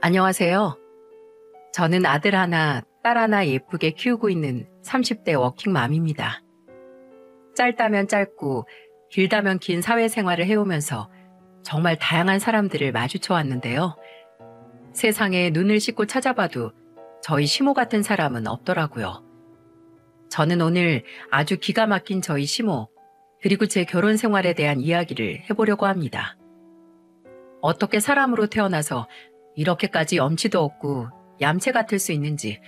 안녕하세요. 저는 아들 하나, 딸 하나 예쁘게 키우고 있는 30대 워킹맘입니다. 짧다면 짧고 길다면 긴 사회생활을 해오면서 정말 다양한 사람들을 마주쳐 왔는데요. 세상에 눈을 씻고 찾아봐도 저희 시모 같은 사람은 없더라고요. 저는 오늘 아주 기가 막힌 저희 시모, 그리고 제 결혼 생활에 대한 이야기를 해보려고 합니다. 어떻게 사람으로 태어나서 이렇게까지 염치도 없고 얌체 같을 수 있는지,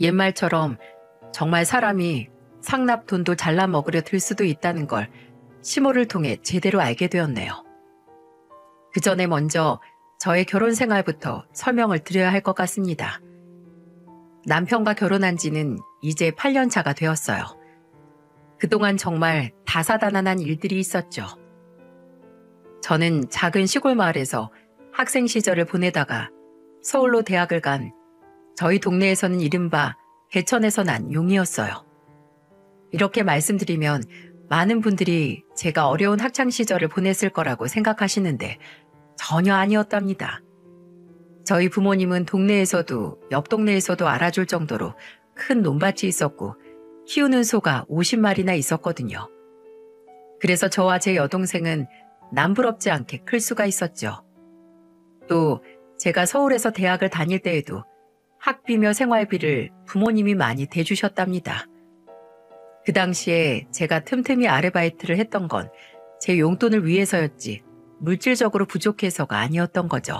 옛말처럼 정말 사람이 상납 돈도 잘라 먹으려 들 수도 있다는 걸 시모를 통해 제대로 알게 되었네요. 그 전에 먼저 저의 결혼 생활부터 설명을 드려야 할 것 같습니다. 남편과 결혼한 지는 이제 8년 차가 되었어요. 그동안 정말 다사다난한 일들이 있었죠. 저는 작은 시골 마을에서 학생 시절을 보내다가 서울로 대학을 간 저희 동네에서는 이른바 개천에서 난 용이었어요. 이렇게 말씀드리면 많은 분들이 제가 어려운 학창 시절을 보냈을 거라고 생각하시는데 전혀 아니었답니다. 저희 부모님은 동네에서도 옆 동네에서도 알아줄 정도로 큰 논밭이 있었고 키우는 소가 50마리나 있었거든요. 그래서 저와 제 여동생은 남부럽지 않게 클 수가 있었죠. 또 제가 서울에서 대학을 다닐 때에도 학비며 생활비를 부모님이 많이 대주셨답니다. 그 당시에 제가 틈틈이 아르바이트를 했던 건 제 용돈을 위해서였지 물질적으로 부족해서가 아니었던 거죠.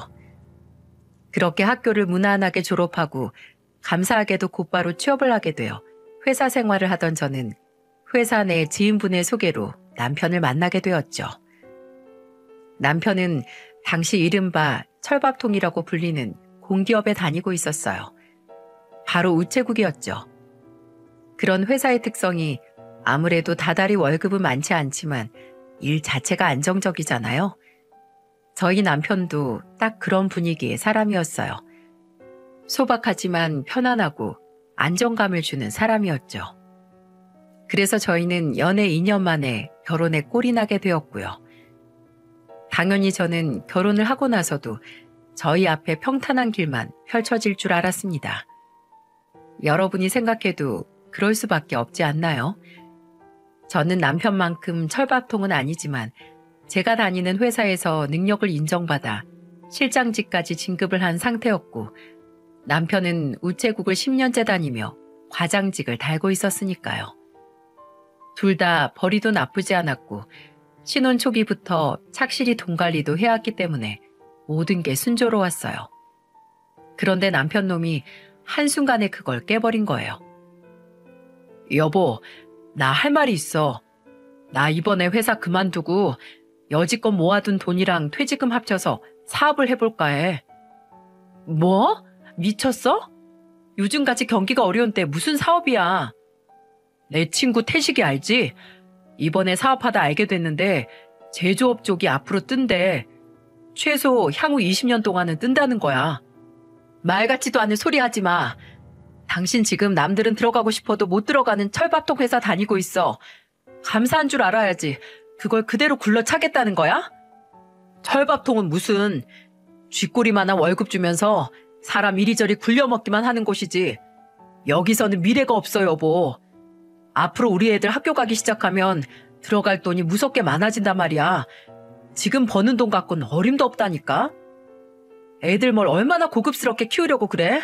그렇게 학교를 무난하게 졸업하고 감사하게도 곧바로 취업을 하게 되어 회사 생활을 하던 저는 회사 내 지인분의 소개로 남편을 만나게 되었죠. 남편은 당시 이른바 철밥통이라고 불리는 공기업에 다니고 있었어요. 바로 우체국이었죠. 그런 회사의 특성이 아무래도 다달이 월급은 많지 않지만 일 자체가 안정적이잖아요. 저희 남편도 딱 그런 분위기의 사람이었어요. 소박하지만 편안하고 안정감을 주는 사람이었죠. 그래서 저희는 연애 2년 만에 결혼에 꼴이 나게 되었고요. 당연히 저는 결혼을 하고 나서도 저희 앞에 평탄한 길만 펼쳐질 줄 알았습니다. 여러분이 생각해도 그럴 수밖에 없지 않나요? 저는 남편만큼 철밥통은 아니지만 제가 다니는 회사에서 능력을 인정받아 실장직까지 진급을 한 상태였고 남편은 우체국을 10년째 다니며 과장직을 달고 있었으니까요. 둘 다 벌이도 나쁘지 않았고 신혼 초기부터 착실히 돈 관리도 해왔기 때문에 모든 게 순조로웠어요. 그런데 남편 놈이 한순간에 그걸 깨버린 거예요. 여보, 나 할 말이 있어. 나 이번에 회사 그만두고 여지껏 모아둔 돈이랑 퇴직금 합쳐서 사업을 해볼까 해. 뭐? 미쳤어? 요즘같이 경기가 어려운데 무슨 사업이야? 내 친구 태식이 알지? 이번에 사업하다 알게 됐는데 제조업 쪽이 앞으로 뜬대. 최소 향후 20년 동안은 뜬다는 거야. 말 같지도 않은 소리 하지 마. 당신 지금 남들은 들어가고 싶어도 못 들어가는 철밥통 회사 다니고 있어. 감사한 줄 알아야지. 그걸 그대로 굴러차겠다는 거야? 철밥통은 무슨 쥐꼬리만한 월급 주면서 사람 이리저리 굴려먹기만 하는 곳이지. 여기서는 미래가 없어 여보. 앞으로 우리 애들 학교 가기 시작하면 들어갈 돈이 무섭게 많아진단 말이야. 지금 버는 돈 갖고는 어림도 없다니까. 애들 뭘 얼마나 고급스럽게 키우려고 그래?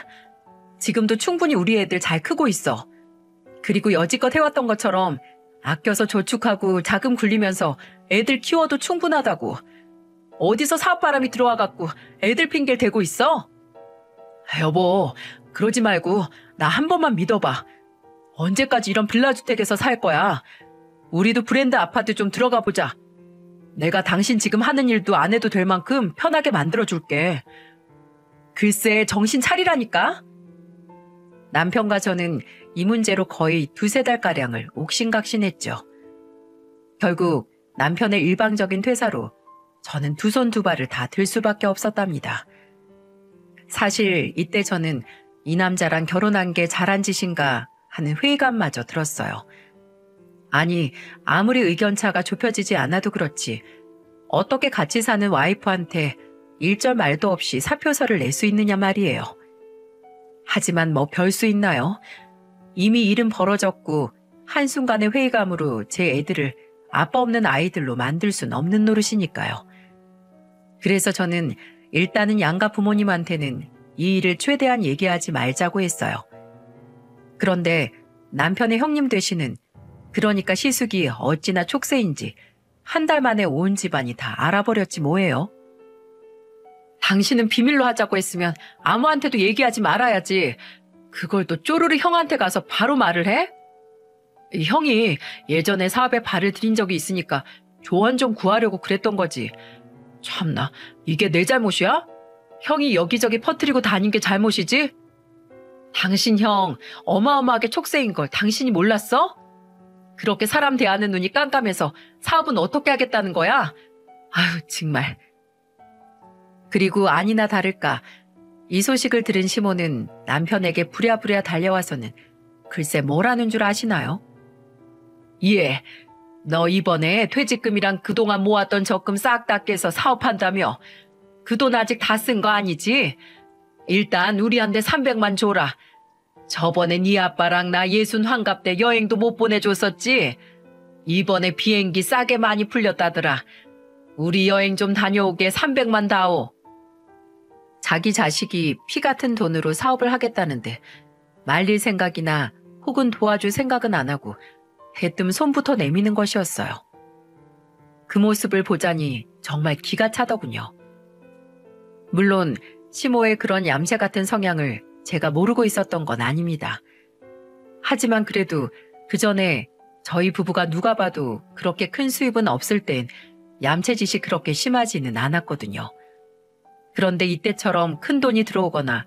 지금도 충분히 우리 애들 잘 크고 있어. 그리고 여지껏 해왔던 것처럼 아껴서 저축하고 자금 굴리면서 애들 키워도 충분하다고. 어디서 사업바람이 들어와갖고 애들 핑계를 대고 있어? 여보, 그러지 말고 나 한 번만 믿어봐. 언제까지 이런 빌라주택에서 살 거야? 우리도 브랜드 아파트 좀 들어가 보자. 내가 당신 지금 하는 일도 안 해도 될 만큼 편하게 만들어줄게. 글쎄, 정신 차리라니까? 남편과 저는 이 문제로 거의 2~3달가량을 옥신각신했죠. 결국 남편의 일방적인 퇴사로 저는 두 손 두 발을 다 들 수밖에 없었답니다. 사실 이때 저는 이 남자랑 결혼한 게 잘한 짓인가 하는 회의감마저 들었어요. 아니, 아무리 의견차가 좁혀지지 않아도 그렇지 어떻게 같이 사는 와이프한테 일절 말도 없이 사표서를 낼 수 있느냐 말이에요. 하지만 뭐 별 수 있나요? 이미 일은 벌어졌고 한순간의 회의감으로 제 애들을 아빠 없는 아이들로 만들 순 없는 노릇이니까요. 그래서 저는 일단은 양가 부모님한테는 이 일을 최대한 얘기하지 말자고 했어요. 그런데 남편의 형님 되시는, 그러니까 시숙이 어찌나 촉새인지 한 달 만에 온 집안이 다 알아버렸지 뭐예요. 당신은 비밀로 하자고 했으면 아무한테도 얘기하지 말아야지. 그걸 또 쪼르르 형한테 가서 바로 말을 해? 형이 예전에 사업에 발을 들인 적이 있으니까 조언 좀 구하려고 그랬던 거지. 참나, 이게 내 잘못이야? 형이 여기저기 퍼뜨리고 다닌 게 잘못이지? 당신 형 어마어마하게 촉새인 걸 당신이 몰랐어? 그렇게 사람 대하는 눈이 깜깜해서 사업은 어떻게 하겠다는 거야? 아유, 정말. 그리고 아니나 다를까 이 소식을 들은 시모는 남편에게 부랴부랴 달려와서는 글쎄 뭘 하는 줄 아시나요? 예, 너 이번에 퇴직금이랑 그동안 모았던 적금 싹 다 깨서 사업한다며. 그 돈 아직 다 쓴 거 아니지? 일단 우리한테 300만 줘라. 저번에 네 아빠랑 나 예순 환갑 때 여행도 못 보내줬었지? 이번에 비행기 싸게 많이 풀렸다더라. 우리 여행 좀 다녀오게 300만 다오. 자기 자식이 피 같은 돈으로 사업을 하겠다는데 말릴 생각이나 혹은 도와줄 생각은 안 하고 대뜸 손부터 내미는 것이었어요. 그 모습을 보자니 정말 기가 차더군요. 물론 시모의 그런 얌체 같은 성향을 제가 모르고 있었던 건 아닙니다. 하지만 그래도 그 전에 저희 부부가 누가 봐도 그렇게 큰 수입은 없을 땐 얌체짓이 그렇게 심하지는 않았거든요. 그런데 이때처럼 큰 돈이 들어오거나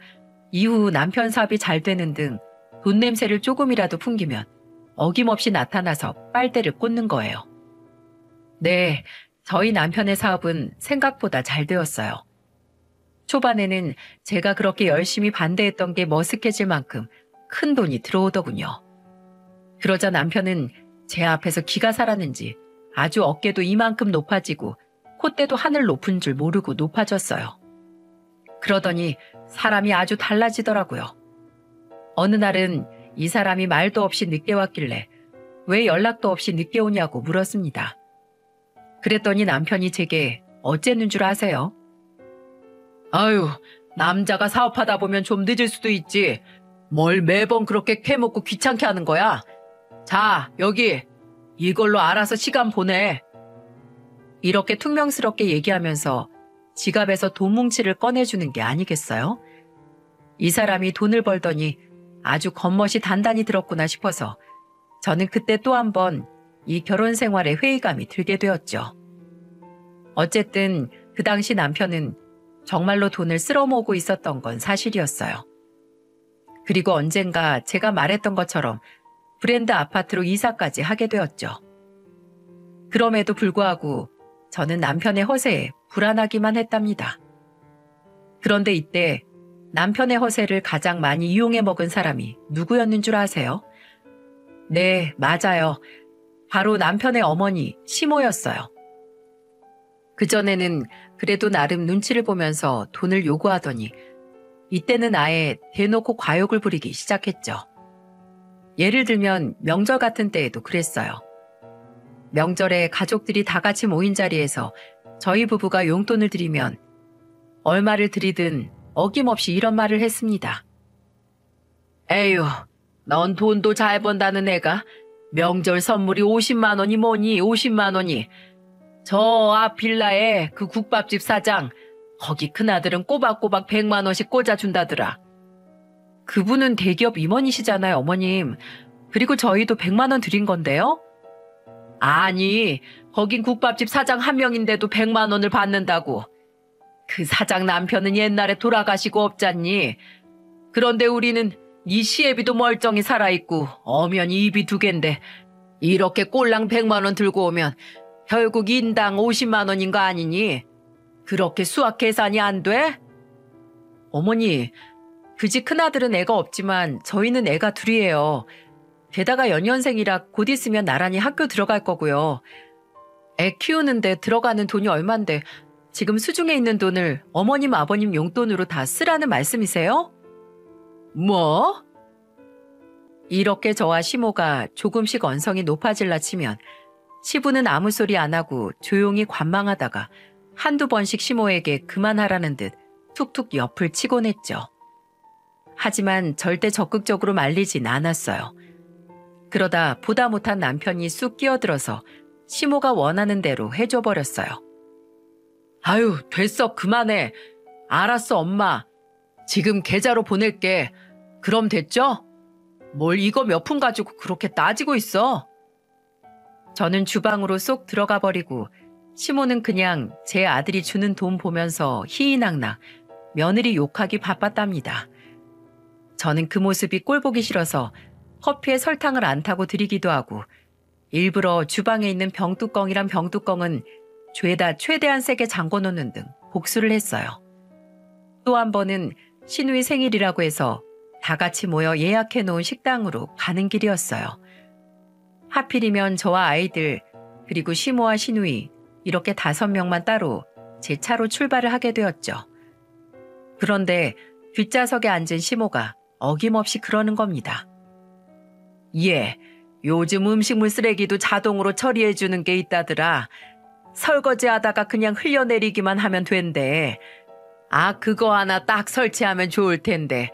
이후 남편 사업이 잘 되는 등 돈 냄새를 조금이라도 풍기면 어김없이 나타나서 빨대를 꽂는 거예요. 네, 저희 남편의 사업은 생각보다 잘 되었어요. 초반에는 제가 그렇게 열심히 반대했던 게 머쓱해질 만큼 큰 돈이 들어오더군요. 그러자 남편은 제 앞에서 기가 살았는지 아주 어깨도 이만큼 높아지고 콧대도 하늘 높은 줄 모르고 높아졌어요. 그러더니 사람이 아주 달라지더라고요. 어느 날은 이 사람이 말도 없이 늦게 왔길래 왜 연락도 없이 늦게 오냐고 물었습니다. 그랬더니 남편이 제게 어째는 줄 아세요? 아유, 남자가 사업하다 보면 좀 늦을 수도 있지. 뭘 매번 그렇게 캐먹고 귀찮게 하는 거야? 자, 여기 이걸로 알아서 시간 보내. 이렇게 퉁명스럽게 얘기하면서 지갑에서 돈 뭉치를 꺼내주는 게 아니겠어요? 이 사람이 돈을 벌더니 아주 겉멋이 단단히 들었구나 싶어서 저는 그때 또 한 번 이 결혼 생활에 회의감이 들게 되었죠. 어쨌든 그 당시 남편은 정말로 돈을 쓸어모으고 있었던 건 사실이었어요. 그리고 언젠가 제가 말했던 것처럼 브랜드 아파트로 이사까지 하게 되었죠. 그럼에도 불구하고 저는 남편의 허세에 불안하기만 했답니다. 그런데 이때 남편의 허세를 가장 많이 이용해 먹은 사람이 누구였는 줄 아세요? 네, 맞아요. 바로 남편의 어머니 시모였어요. 그전에는 그래도 나름 눈치를 보면서 돈을 요구하더니 이때는 아예 대놓고 과욕을 부리기 시작했죠. 예를 들면 명절 같은 때에도 그랬어요. 명절에 가족들이 다 같이 모인 자리에서 저희 부부가 용돈을 드리면 얼마를 드리든 어김없이 이런 말을 했습니다. 에휴, 넌 돈도 잘 번다는 애가 명절 선물이 50만 원이 뭐니 50만 원이. 저 앞 빌라에 그 국밥집 사장, 거기 큰아들은 꼬박꼬박 100만 원씩 꽂아준다더라. 그분은 대기업 임원이시잖아요, 어머님. 그리고 저희도 100만 원 드린 건데요. 아니, 거긴 국밥집 사장 한 명인데도 100만 원을 받는다고. 그 사장 남편은 옛날에 돌아가시고 없잖니. 그런데 우리는 이 시애비도 멀쩡히 살아있고 엄연히 입이 두 갠데 이렇게 꼴랑 100만 원 들고 오면 결국 인당 50만 원인 거 아니니? 그렇게 수학 계산이 안 돼? 어머니, 그 집 큰아들은 애가 없지만 저희는 애가 둘이에요. 게다가 연년생이라 곧 있으면 나란히 학교 들어갈 거고요. 애 키우는데 들어가는 돈이 얼만데 지금 수중에 있는 돈을 어머님 아버님 용돈으로 다 쓰라는 말씀이세요? 뭐? 이렇게 저와 시모가 조금씩 언성이 높아질라 치면 시부는 아무 소리 안 하고 조용히 관망하다가 한두 번씩 시모에게 그만하라는 듯 툭툭 옆을 치곤 했죠. 하지만 절대 적극적으로 말리진 않았어요. 그러다 보다 못한 남편이 쑥 끼어들어서 시모가 원하는 대로 해줘버렸어요. 아유, 됐어, 그만해. 알았어, 엄마. 지금 계좌로 보낼게. 그럼 됐죠? 뭘 이거 몇 푼 가지고 그렇게 따지고 있어? 저는 주방으로 쏙 들어가 버리고 시모는 그냥 제 아들이 주는 돈 보면서 희희낙낙 며느리 욕하기 바빴답니다. 저는 그 모습이 꼴보기 싫어서 커피에 설탕을 안 타고 드리기도 하고 일부러 주방에 있는 병뚜껑이란 병뚜껑은 죄다 최대한 세게 잠궈놓는 등 복수를 했어요. 또 한 번은 신우이 생일이라고 해서 다 같이 모여 예약해놓은 식당으로 가는 길이었어요. 하필이면 저와 아이들 그리고 시모와 신우이 이렇게 5명만 따로 제 차로 출발을 하게 되었죠. 그런데 뒷좌석에 앉은 시모가 어김없이 그러는 겁니다. 예, 요즘 음식물 쓰레기도 자동으로 처리해주는 게 있다더라. 설거지하다가 그냥 흘려내리기만 하면 된대. 아, 그거 하나 딱 설치하면 좋을 텐데.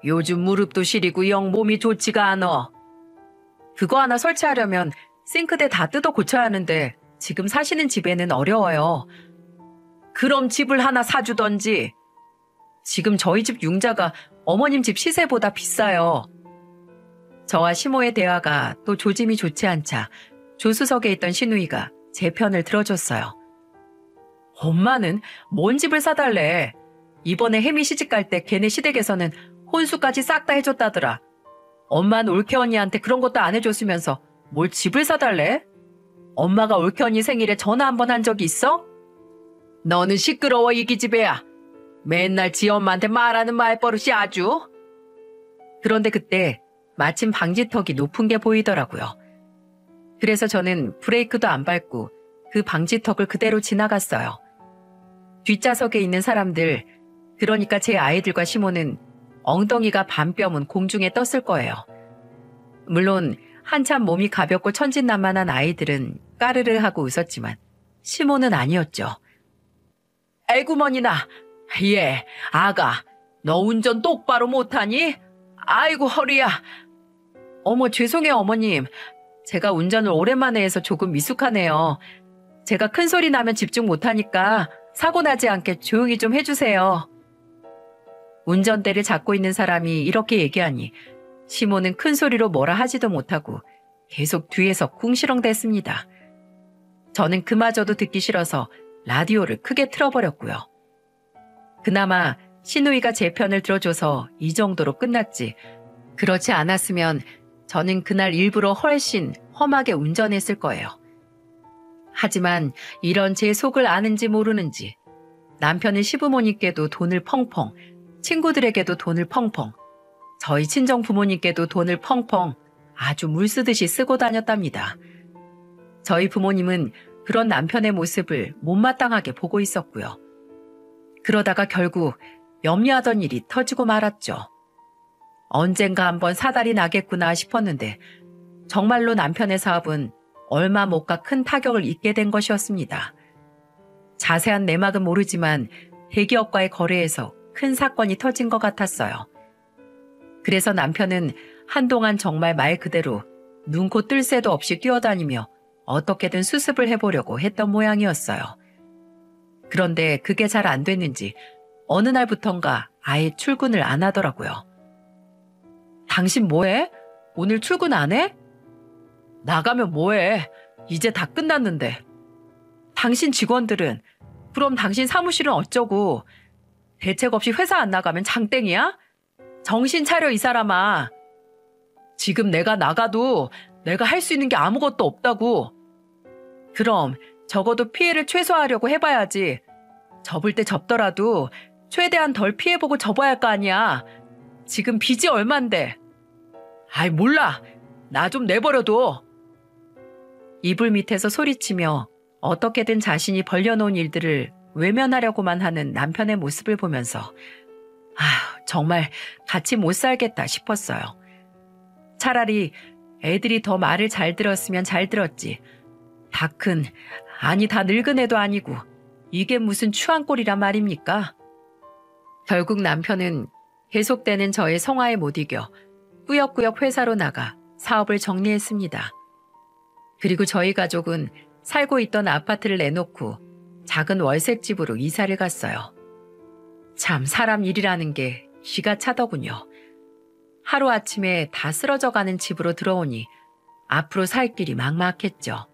요즘 무릎도 시리고 영 몸이 좋지가 않어. 그거 하나 설치하려면 싱크대 다 뜯어 고쳐야 하는데 지금 사시는 집에는 어려워요. 그럼 집을 하나 사주던지. 지금 저희 집 융자가 어머님 집 시세보다 비싸요. 저와 시모의 대화가 또 조짐이 좋지 않자 조수석에 있던 신우이가 제 편을 들어줬어요. 엄마는 뭔 집을 사달래. 이번에 혜미 시집갈 때 걔네 시댁에서는 혼수까지 싹 다 해줬다더라. 엄마는 올케 언니한테 그런 것도 안 해줬으면서 뭘 집을 사달래? 엄마가 올케 언니 생일에 전화 한 번 한 적이 있어? 너는 시끄러워 이 기집애야. 맨날 지 엄마한테 말하는 말버릇이 아주. 그런데 그때 마침 방지턱이 높은 게 보이더라고요. 그래서 저는 브레이크도 안 밟고 그 방지턱을 그대로 지나갔어요. 뒷좌석에 있는 사람들, 그러니까 제 아이들과 시모는 엉덩이가 반뼘은 공중에 떴을 거예요. 물론 한참 몸이 가볍고 천진난만한 아이들은 까르르 하고 웃었지만 시모는 아니었죠. 에구머니나, 예, 아가, 너 운전 똑바로 못하니? 아이고 허리야. 어머, 죄송해요 어머님. 제가 운전을 오랜만에 해서 조금 미숙하네요. 제가 큰 소리 나면 집중 못하니까 사고 나지 않게 조용히 좀 해주세요. 운전대를 잡고 있는 사람이 이렇게 얘기하니 시모는 큰 소리로 뭐라 하지도 못하고 계속 뒤에서 궁시렁댔습니다. 저는 그마저도 듣기 싫어서 라디오를 크게 틀어버렸고요. 그나마 신우이가 제 편을 들어줘서 이 정도로 끝났지. 그렇지 않았으면 저는 그날 일부러 훨씬 험하게 운전했을 거예요. 하지만 이런 제 속을 아는지 모르는지 남편은 시부모님께도 돈을 펑펑, 친구들에게도 돈을 펑펑, 저희 친정 부모님께도 돈을 펑펑 아주 물 쓰듯이 쓰고 다녔답니다. 저희 부모님은 그런 남편의 모습을 못마땅하게 보고 있었고요. 그러다가 결국 염려하던 일이 터지고 말았죠. 언젠가 한번 사달이 나겠구나 싶었는데 정말로 남편의 사업은 얼마 못 가 큰 타격을 입게 된 것이었습니다. 자세한 내막은 모르지만 대기업과의 거래에서 큰 사건이 터진 것 같았어요. 그래서 남편은 한동안 정말 말 그대로 눈코 뜰 새도 없이 뛰어다니며 어떻게든 수습을 해보려고 했던 모양이었어요. 그런데 그게 잘 안 됐는지 어느 날부턴가 아예 출근을 안 하더라고요. 당신 뭐해? 오늘 출근 안 해? 나가면 뭐해? 이제 다 끝났는데. 당신 직원들은? 그럼 당신 사무실은 어쩌고? 대책 없이 회사 안 나가면 장땡이야? 정신 차려 이 사람아. 지금 내가 나가도 내가 할 수 있는 게 아무것도 없다고. 그럼 적어도 피해를 최소화하려고 해봐야지. 접을 때 접더라도 최대한 덜 피해보고 접어야 할 거 아니야. 지금 빚이 얼만데. 아이 몰라. 나 좀 내버려둬. 이불 밑에서 소리치며 어떻게든 자신이 벌려놓은 일들을 외면하려고만 하는 남편의 모습을 보면서 정말 같이 못 살겠다 싶었어요. 차라리 애들이 더 말을 잘 들었으면 잘 들었지. 다 큰, 아니 다 늙은 애도 아니고 이게 무슨 추한 꼴이란 말입니까? 결국 남편은 계속되는 저의 성화에 못 이겨 꾸역꾸역 회사로 나가 사업을 정리했습니다. 그리고 저희 가족은 살고 있던 아파트를 내놓고 작은 월색집으로 이사를 갔어요. 참 사람 일이라는 게 기가 차더군요. 하루아침에 다 쓰러져가는 집으로 들어오니 앞으로 살 길이 막막했죠.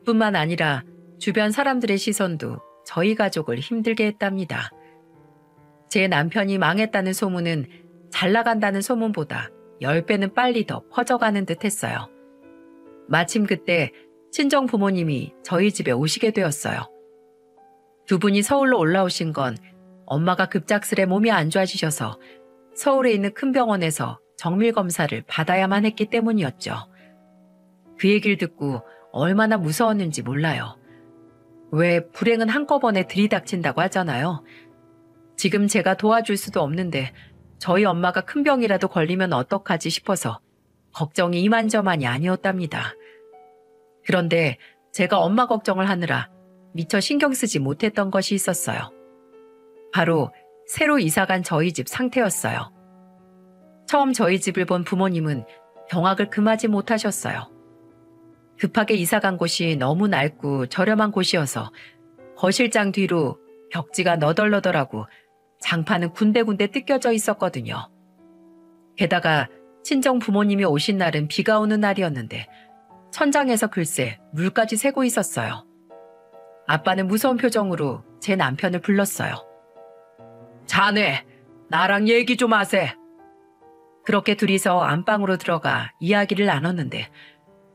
뿐만 아니라 주변 사람들의 시선도 저희 가족을 힘들게 했답니다. 제 남편이 망했다는 소문은 잘 나간다는 소문보다 10배는 빨리 더 퍼져가는 듯 했어요. 마침 그때 친정 부모님이 저희 집에 오시게 되었어요. 두 분이 서울로 올라오신 건 엄마가 급작스레 몸이 안 좋아지셔서 서울에 있는 큰 병원에서 정밀검사를 받아야만 했기 때문이었죠. 그 얘기를 듣고 얼마나 무서웠는지 몰라요. 왜 불행은 한꺼번에 들이닥친다고 하잖아요. 지금 제가 도와줄 수도 없는데 저희 엄마가 큰 병이라도 걸리면 어떡하지 싶어서 걱정이 이만저만이 아니었답니다. 그런데 제가 엄마 걱정을 하느라 미처 신경 쓰지 못했던 것이 있었어요. 바로 새로 이사간 저희 집 상태였어요. 처음 저희 집을 본 부모님은 경악을 금하지 못하셨어요. 급하게 이사간 곳이 너무 낡고 저렴한 곳이어서 거실장 뒤로 벽지가 너덜너덜하고 장판은 군데군데 뜯겨져 있었거든요. 게다가 친정 부모님이 오신 날은 비가 오는 날이었는데 천장에서 글쎄 물까지 새고 있었어요. 아빠는 무서운 표정으로 제 남편을 불렀어요. 자네, 나랑 얘기 좀 하세. 그렇게 둘이서 안방으로 들어가 이야기를 나눴는데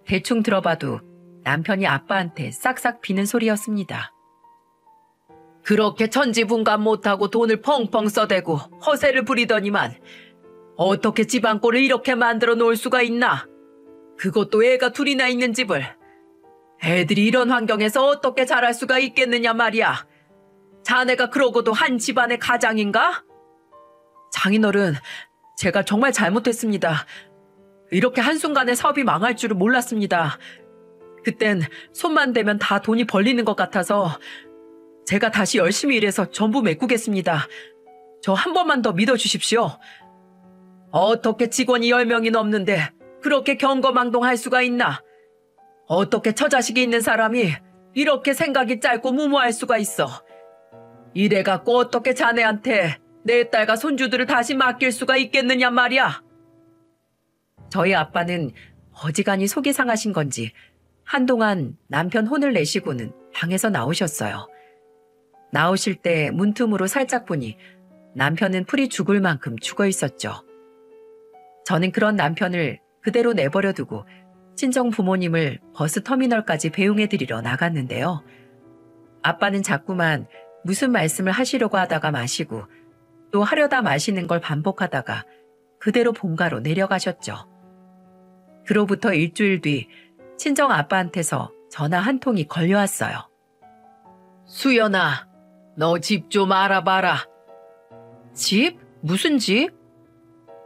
대충 들어봐도 남편이 아빠한테 싹싹 비는 소리였습니다. 그렇게 천지분간 못하고 돈을 펑펑 써대고 허세를 부리더니만 어떻게 집안꼴을 이렇게 만들어 놓을 수가 있나? 그것도 애가 둘이나 있는 집을. 애들이 이런 환경에서 어떻게 자랄 수가 있겠느냐 말이야. 자네가 그러고도 한 집안의 가장인가? 장인어른, 제가 정말 잘못했습니다. 이렇게 한순간에 사업이 망할 줄은 몰랐습니다. 그땐 손만 대면 다 돈이 벌리는 것 같아서 제가 다시 열심히 일해서 전부 메꾸겠습니다. 저 한 번만 더 믿어주십시오. 어떻게 직원이 10명이 넘는데 그렇게 경거망동할 수가 있나? 어떻게 처자식이 있는 사람이 이렇게 생각이 짧고 무모할 수가 있어? 이래갖고 어떻게 자네한테 내 딸과 손주들을 다시 맡길 수가 있겠느냐 말이야. 저희 아빠는 어지간히 속이 상하신 건지 한동안 남편 혼을 내시고는 방에서 나오셨어요. 나오실 때 문틈으로 살짝 보니 남편은 풀이 죽을 만큼 죽어 있었죠. 저는 그런 남편을 그대로 내버려 두고 친정 부모님을 버스터미널까지 배웅해드리러 나갔는데요. 아빠는 자꾸만 무슨 말씀을 하시려고 하다가 마시고 또 하려다 마시는 걸 반복하다가 그대로 본가로 내려가셨죠. 그로부터 일주일 뒤 친정 아빠한테서 전화 한 통이 걸려왔어요. 수연아, 너 집 좀 알아봐라. 집? 무슨 집?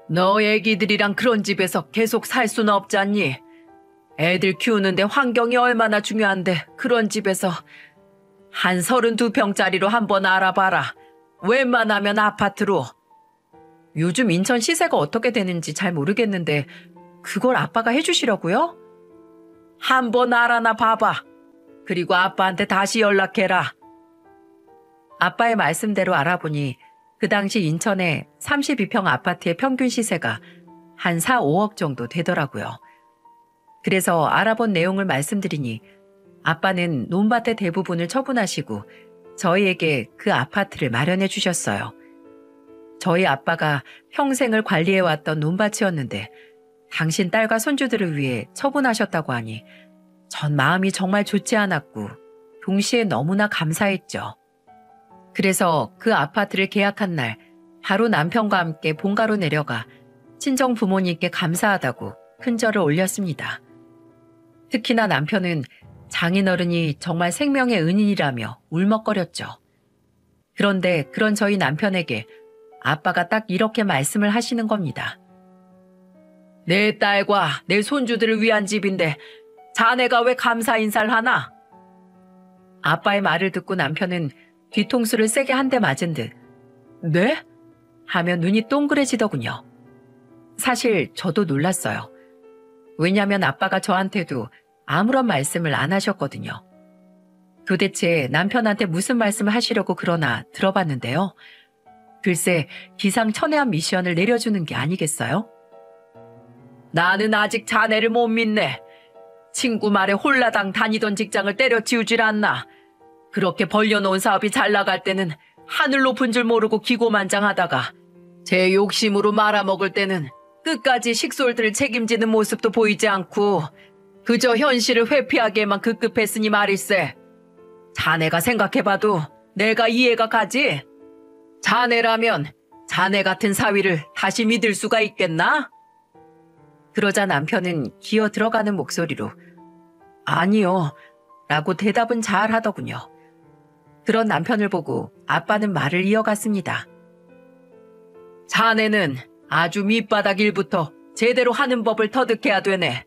너 애기들이랑 그런 집에서 계속 살 수는 없잖니. 애들 키우는데 환경이 얼마나 중요한데 그런 집에서 한 32평짜리로 한번 알아봐라. 웬만하면 아파트로. 요즘 인천 시세가 어떻게 되는지 잘 모르겠는데 그걸 아빠가 해주시려고요? 한번 알아나 봐봐. 그리고 아빠한테 다시 연락해라. 아빠의 말씀대로 알아보니 그 당시 인천의 32평 아파트의 평균 시세가 한 4, 5억 정도 되더라고요. 그래서 알아본 내용을 말씀드리니 아빠는 논밭의 대부분을 처분하시고 저희에게 그 아파트를 마련해 주셨어요. 저희 아빠가 평생을 관리해왔던 논밭이었는데 당신 딸과 손주들을 위해 처분하셨다고 하니 전 마음이 정말 좋지 않았고 동시에 너무나 감사했죠. 그래서 그 아파트를 계약한 날 바로 남편과 함께 본가로 내려가 친정 부모님께 감사하다고 큰절을 올렸습니다. 특히나 남편은 장인어른이 정말 생명의 은인이라며 울먹거렸죠. 그런데 그런 저희 남편에게 아빠가 딱 이렇게 말씀을 하시는 겁니다. 내 딸과 내 손주들을 위한 집인데 자네가 왜 감사 인사를 하나? 아빠의 말을 듣고 남편은 뒤통수를 세게 한 대 맞은 듯 네? 하며 눈이 동그래지더군요. 사실 저도 놀랐어요. 왜냐하면 아빠가 저한테도 아무런 말씀을 안 하셨거든요. 도대체 남편한테 무슨 말씀을 하시려고 그러나 들어봤는데요. 글쎄 기상천외한 미션을 내려주는 게 아니겠어요? 나는 아직 자네를 못 믿네. 친구 말에 홀라당 다니던 직장을 때려치우질 않나. 그렇게 벌려놓은 사업이 잘 나갈 때는 하늘 높은 줄 모르고 기고만장하다가 제 욕심으로 말아먹을 때는 끝까지 식솔들을 책임지는 모습도 보이지 않고 그저 현실을 회피하기에만 급급했으니 말일세. 자네가 생각해봐도 내가 이해가 가지? 자네라면 자네 같은 사위를 다시 믿을 수가 있겠나? 그러자 남편은 기어 들어가는 목소리로 아니요 라고 대답은 잘 하더군요. 그런 남편을 보고 아빠는 말을 이어갔습니다. 자네는 아주 밑바닥 일부터 제대로 하는 법을 터득해야 되네.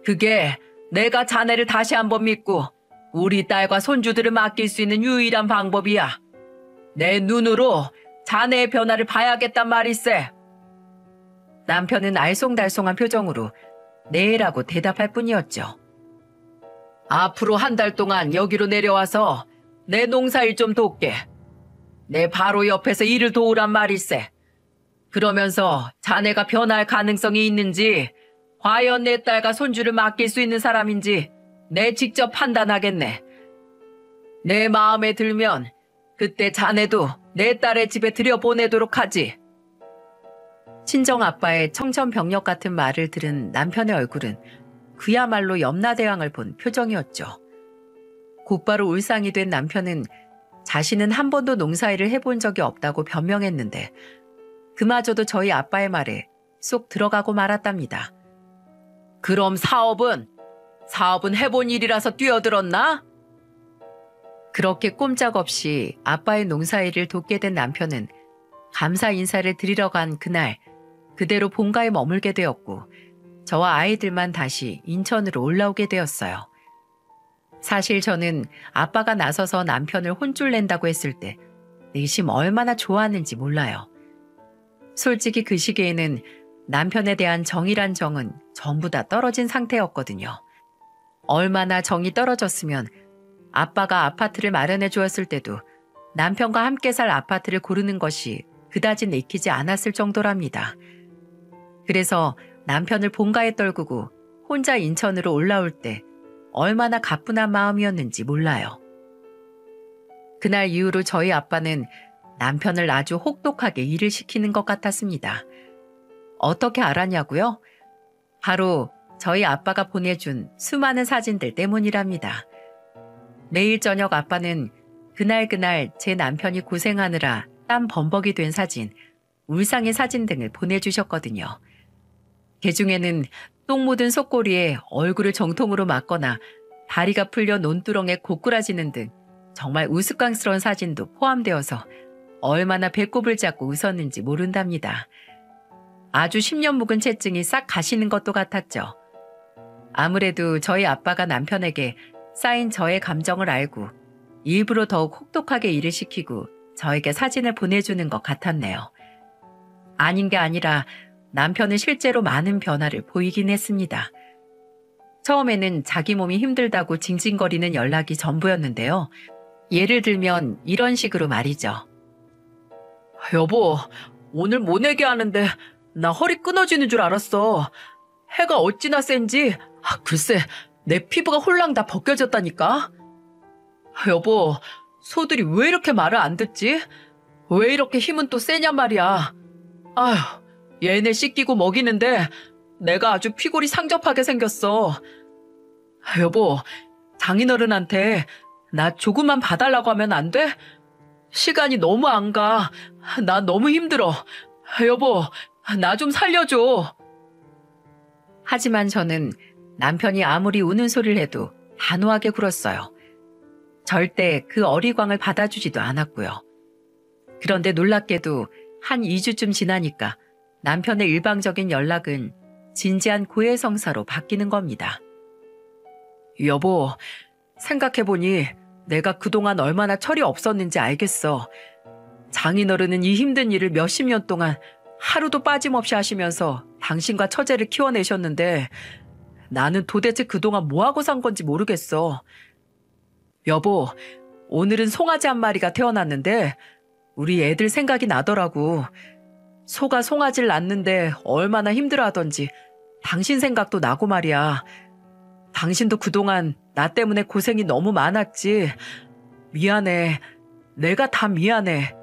그게 내가 자네를 다시 한번 믿고 우리 딸과 손주들을 맡길 수 있는 유일한 방법이야. 내 눈으로 자네의 변화를 봐야겠단 말일세. 남편은 알쏭달쏭한 표정으로 네라고 대답할 뿐이었죠. 앞으로 한 달 동안 여기로 내려와서 내 농사일 좀 돕게. 내 바로 옆에서 일을 도우란 말일세. 그러면서 자네가 변할 가능성이 있는지 과연 내 딸과 손주를 맡길 수 있는 사람인지 내 직접 판단하겠네. 내 마음에 들면 그때 자네도 내 딸의 집에 들여보내도록 하지. 친정아빠의 청천벽력 같은 말을 들은 남편의 얼굴은 그야말로 염라대왕을 본 표정이었죠. 곧바로 울상이 된 남편은 자신은 한 번도 농사일을 해본 적이 없다고 변명했는데 그마저도 저희 아빠의 말에 쏙 들어가고 말았답니다. 그럼 사업은 해본 일이라서 뛰어들었나? 그렇게 꼼짝없이 아빠의 농사일을 돕게 된 남편은 감사 인사를 드리러 간 그날 그대로 본가에 머물게 되었고 저와 아이들만 다시 인천으로 올라오게 되었어요. 사실 저는 아빠가 나서서 남편을 혼쭐 낸다고 했을 때 내심 얼마나 좋아하는지 몰라요. 솔직히 그 시기에는 남편에 대한 정이란 정은 전부 다 떨어진 상태였거든요. 얼마나 정이 떨어졌으면 아빠가 아파트를 마련해 주었을 때도 남편과 함께 살 아파트를 고르는 것이 그다지 내키지 않았을 정도랍니다. 그래서 남편을 본가에 떨구고 혼자 인천으로 올라올 때 얼마나 가뿐한 마음이었는지 몰라요. 그날 이후로 저희 아빠는 남편을 아주 혹독하게 일을 시키는 것 같았습니다. 어떻게 알았냐고요? 바로 저희 아빠가 보내준 수많은 사진들 때문이랍니다. 매일 저녁 아빠는 그날 제 남편이 고생하느라 땀 범벅이 된 사진, 울상의 사진 등을 보내주셨거든요. 그중에는 똥 묻은 속꼬리에 얼굴을 정통으로 맞거나 다리가 풀려 논두렁에 고꾸라지는 등 정말 우스꽝스러운 사진도 포함되어서 얼마나 배꼽을 잡고 웃었는지 모른답니다. 아주 10년 묵은 채증이 싹 가시는 것도 같았죠. 아무래도 저희 아빠가 남편에게 쌓인 저의 감정을 알고 일부러 더욱 혹독하게 일을 시키고 저에게 사진을 보내주는 것 같았네요. 아닌 게 아니라 남편은 실제로 많은 변화를 보이긴 했습니다. 처음에는 자기 몸이 힘들다고 징징거리는 연락이 전부였는데요. 예를 들면 이런 식으로 말이죠. 여보, 오늘 모내기 하는데 나 허리 끊어지는 줄 알았어. 해가 어찌나 센지 글쎄 내 피부가 홀랑 다 벗겨졌다니까. 여보, 소들이 왜 이렇게 말을 안 듣지? 왜 이렇게 힘은 또 세냔 말이야. 아휴, 얘네 씻기고 먹이는데 내가 아주 피골이 상접하게 생겼어. 여보, 장인어른한테 나 조금만 봐달라고 하면 안 돼? 시간이 너무 안 가. 나 너무 힘들어. 여보, 나 좀 살려줘. 하지만 저는 남편이 아무리 우는 소리를 해도 단호하게 굴었어요. 절대 그 어리광을 받아주지도 않았고요. 그런데 놀랍게도 한 2주쯤 지나니까 남편의 일방적인 연락은 진지한 고해성사로 바뀌는 겁니다. 여보, 생각해보니 내가 그동안 얼마나 철이 없었는지 알겠어. 장인어른은 이 힘든 일을 몇십 년 동안 하루도 빠짐없이 하시면서 당신과 처제를 키워내셨는데 나는 도대체 그동안 뭐하고 산 건지 모르겠어. 여보, 오늘은 송아지 한 마리가 태어났는데 우리 애들 생각이 나더라고. 소가 송아지를 낳는데 얼마나 힘들어하던지 당신 생각도 나고 말이야. 당신도 그동안 나 때문에 고생이 너무 많았지. 미안해. 내가 다 미안해.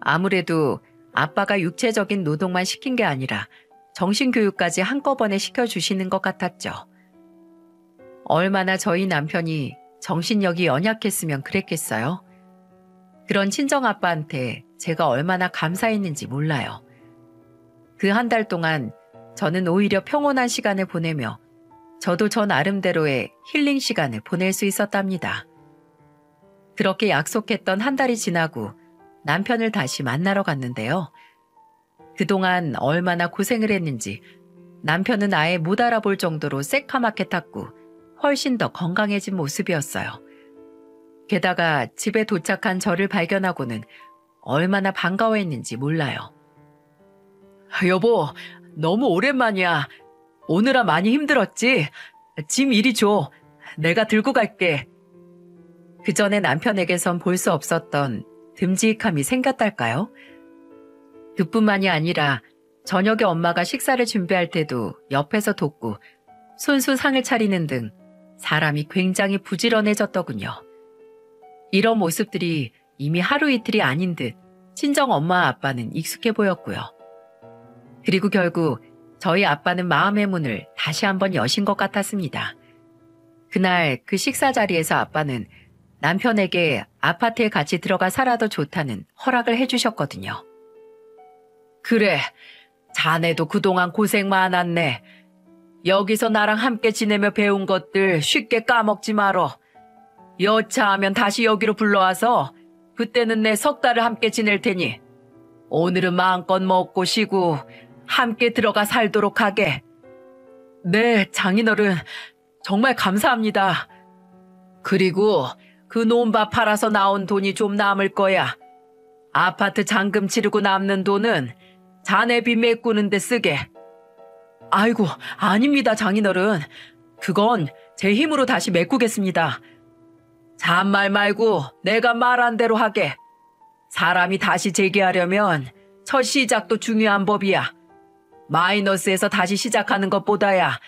아무래도 아빠가 육체적인 노동만 시킨 게 아니라 정신교육까지 한꺼번에 시켜주시는 것 같았죠. 얼마나 저희 남편이 정신력이 연약했으면 그랬겠어요. 그런 친정아빠한테 제가 얼마나 감사했는지 몰라요. 그 한 달 동안 저는 오히려 평온한 시간을 보내며 저도 저 나름대로의 힐링 시간을 보낼 수 있었답니다. 그렇게 약속했던 한 달이 지나고 남편을 다시 만나러 갔는데요. 그동안 얼마나 고생을 했는지 남편은 아예 못 알아볼 정도로 새카맣게 탔고 훨씬 더 건강해진 모습이었어요. 게다가 집에 도착한 저를 발견하고는 얼마나 반가워했는지 몰라요. 여보, 너무 오랜만이야. 오느라 많이 힘들었지? 짐 이리 줘. 내가 들고 갈게. 그 전에 남편에게선 볼 수 없었던 듬직함이 생겼달까요? 그뿐만이 아니라 저녁에 엄마가 식사를 준비할 때도 옆에서 돕고 손수 상을 차리는 등 사람이 굉장히 부지런해졌더군요. 이런 모습들이 이미 하루 이틀이 아닌 듯 친정 엄마 아빠는 익숙해 보였고요. 그리고 결국 저희 아빠는 마음의 문을 다시 한번 여신 것 같았습니다. 그날 그 식사 자리에서 아빠는 남편에게 아파트에 같이 들어가 살아도 좋다는 허락을 해주셨거든요. 그래, 자네도 그동안 고생 많았네. 여기서 나랑 함께 지내며 배운 것들 쉽게 까먹지 말어. 여차하면 다시 여기로 불러와서 그때는 내 석 달을 함께 지낼 테니 오늘은 마음껏 먹고 쉬고 함께 들어가 살도록 하게. 네, 장인어른. 정말 감사합니다. 그리고 그 논밭 팔아서 나온 돈이 좀 남을 거야. 아파트 잔금 치르고 남는 돈은 자네 빚 메꾸는 데 쓰게. 아이고, 아닙니다, 장인어른. 그건 제 힘으로 다시 메꾸겠습니다. 잔말 말고 내가 말한 대로 하게. 사람이 다시 재기하려면 첫 시작도 중요한 법이야. 마이너스에서 다시 시작하는 것보다야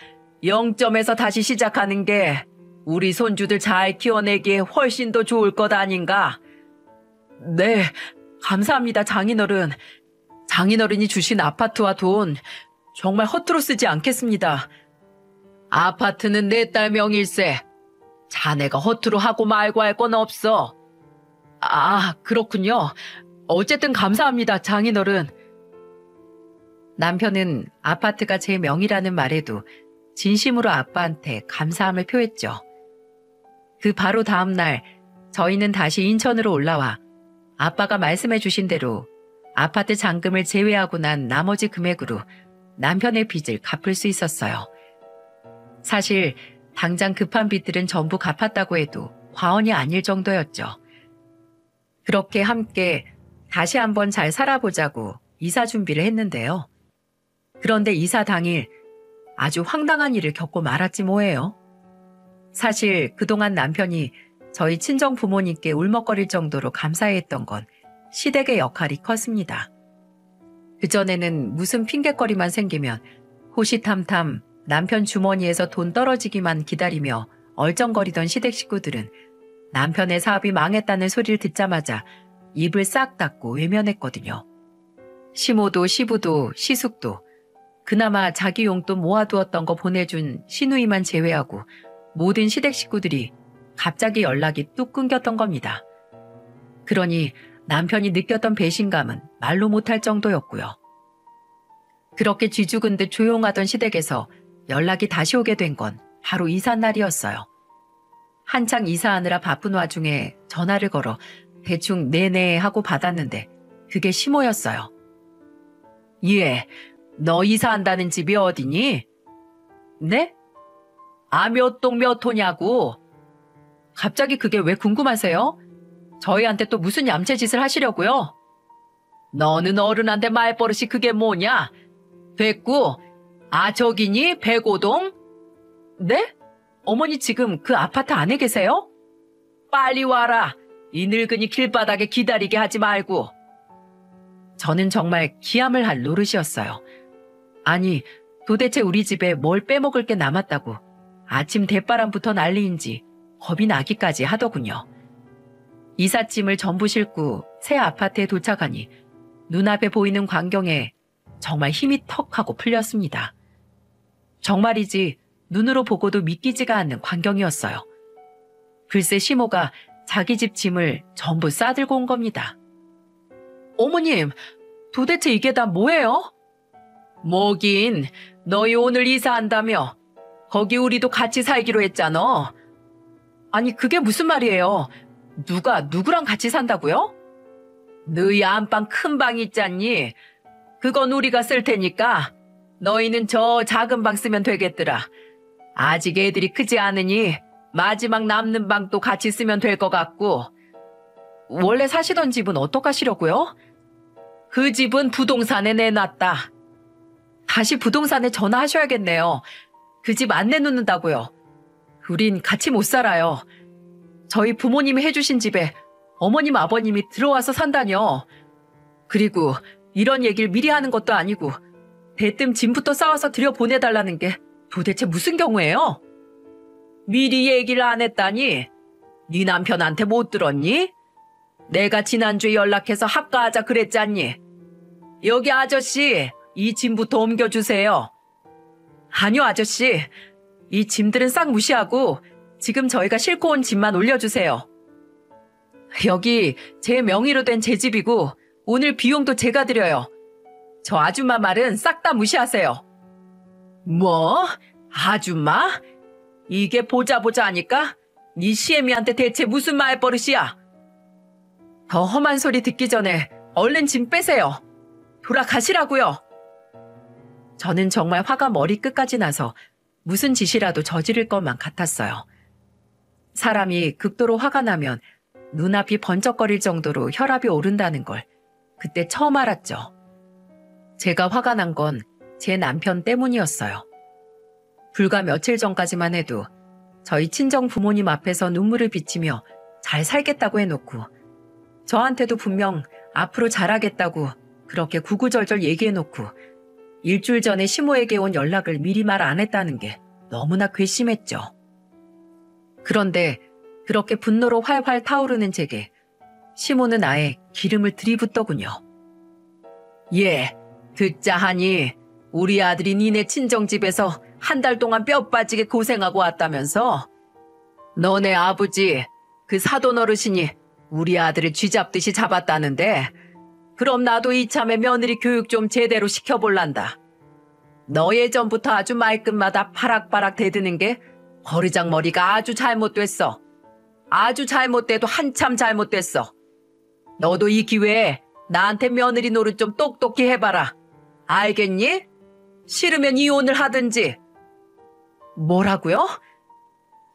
0점에서 다시 시작하는 게 우리 손주들 잘 키워내기에 훨씬 더 좋을 것 아닌가? 네, 감사합니다, 장인어른. 장인어른이 주신 아파트와 돈 정말 허투루 쓰지 않겠습니다. 아파트는 내 딸 명일세. 자네가 허투루 하고 말고 할 건 없어. 아, 그렇군요. 어쨌든 감사합니다, 장인어른. 남편은 아파트가 제 명의라는 말에도 진심으로 아빠한테 감사함을 표했죠. 그 바로 다음 날 저희는 다시 인천으로 올라와 아빠가 말씀해 주신 대로 아파트 잔금을 제외하고 난 나머지 금액으로 남편의 빚을 갚을 수 있었어요. 사실 당장 급한 빚들은 전부 갚았다고 해도 과언이 아닐 정도였죠. 그렇게 함께 다시 한번 잘 살아보자고 이사 준비를 했는데요. 그런데 이사 당일 아주 황당한 일을 겪고 말았지 뭐예요. 사실 그동안 남편이 저희 친정 부모님께 울먹거릴 정도로 감사했던 건 시댁의 역할이 컸습니다. 그전에는 무슨 핑곗거리만 생기면 호시탐탐 남편 주머니에서 돈 떨어지기만 기다리며 얼쩡거리던 시댁 식구들은 남편의 사업이 망했다는 소리를 듣자마자 입을 싹 닫고 외면했거든요. 시모도 시부도 시숙도 그나마 자기 용돈 모아두었던 거 보내준 시누이만 제외하고 모든 시댁 식구들이 갑자기 연락이 뚝 끊겼던 겁니다. 그러니 남편이 느꼈던 배신감은 말로 못할 정도였고요. 그렇게 쥐죽은 듯 조용하던 시댁에서 연락이 다시 오게 된 건 바로 이사 날이었어요. 한창 이사하느라 바쁜 와중에 전화를 걸어 대충 네네 하고 받았는데 그게 시모였어요. 예, 너 이사한다는 집이 어디니? 네? 아, 몇 동 몇 호냐고. 갑자기 그게 왜 궁금하세요? 저희한테 또 무슨 얌체짓을 하시려고요? 너는 어른한테 말버릇이 그게 뭐냐? 됐고, 아, 저기니? 105동? 네? 어머니 지금 그 아파트 안에 계세요? 빨리 와라. 이 늙은이 길바닥에 기다리게 하지 말고. 저는 정말 기함을 할 노릇이었어요. 아니, 도대체 우리 집에 뭘 빼먹을 게 남았다고 아침 대바람부터 난리인지 겁이 나기까지 하더군요. 이삿짐을 전부 싣고 새 아파트에 도착하니 눈앞에 보이는 광경에 정말 힘이 턱 하고 풀렸습니다. 정말이지 눈으로 보고도 믿기지가 않는 광경이었어요. 글쎄 시모가 자기 집 짐을 전부 싸들고 온 겁니다. 어머님, 도대체 이게 다 뭐예요? 뭐긴, 너희 오늘 이사한다며. 거기 우리도 같이 살기로 했잖아. 아니 그게 무슨 말이에요? 누가 누구랑 같이 산다고요? 너희 안방 큰 방 있잖니? 그건 우리가 쓸 테니까 너희는 저 작은 방 쓰면 되겠더라. 아직 애들이 크지 않으니 마지막 남는 방도 같이 쓰면 될 것 같고. 원래 사시던 집은 어떡하시려고요? 그 집은 부동산에 내놨다. 다시 부동산에 전화하셔야겠네요. 그 집 안 내놓는다고요. 우린 같이 못 살아요. 저희 부모님이 해주신 집에 어머님 아버님이 들어와서 산다뇨. 그리고 이런 얘기를 미리 하는 것도 아니고 대뜸 짐부터 싸와서 들여보내달라는 게 도대체 무슨 경우예요? 미리 얘기를 안 했다니? 네 남편한테 못 들었니? 내가 지난주에 연락해서 합가하자 그랬잖니? 여기 아저씨, 이 짐부터 옮겨주세요. 아니요 아저씨, 이 짐들은 싹 무시하고 지금 저희가 싣고 온 짐만 올려주세요. 여기 제 명의로 된 제 집이고 오늘 비용도 제가 드려요. 저 아줌마 말은 싹 다 무시하세요. 뭐? 아줌마? 이게 보자 하니까 네 시애미한테 대체 무슨 말버릇이야? 더 험한 소리 듣기 전에 얼른 짐 빼세요. 돌아가시라고요. 저는 정말 화가 머리끝까지 나서 무슨 짓이라도 저지를 것만 같았어요. 사람이 극도로 화가 나면 눈앞이 번쩍거릴 정도로 혈압이 오른다는 걸 그때 처음 알았죠. 제가 화가 난 건 제 남편 때문이었어요. 불과 며칠 전까지만 해도 저희 친정 부모님 앞에서 눈물을 비치며 잘 살겠다고 해놓고 저한테도 분명 앞으로 잘하겠다고 그렇게 구구절절 얘기해놓고 일주일 전에 시모에게 온 연락을 미리 말 안 했다는 게 너무나 괘씸했죠. 그런데 그렇게 분노로 활활 타오르는 제게 시모는 아예 기름을 들이붓더군요. 예, 듣자 하니 우리 아들이 니네 친정집에서 한 달 동안 뼈 빠지게 고생하고 왔다면서? 너네 아버지, 그 사돈 어르신이 우리 아들을 쥐잡듯이 잡았다는데 그럼 나도 이참에 며느리 교육 좀 제대로 시켜볼란다. 너 예전부터 아주 말끝마다 파락파락 대드는 게 버르장머리가 아주 잘못됐어. 아주 잘못돼도 한참 잘못됐어. 너도 이 기회에 나한테 며느리 노릇 좀 똑똑히 해봐라. 알겠니? 싫으면 이혼을 하든지. 뭐라고요?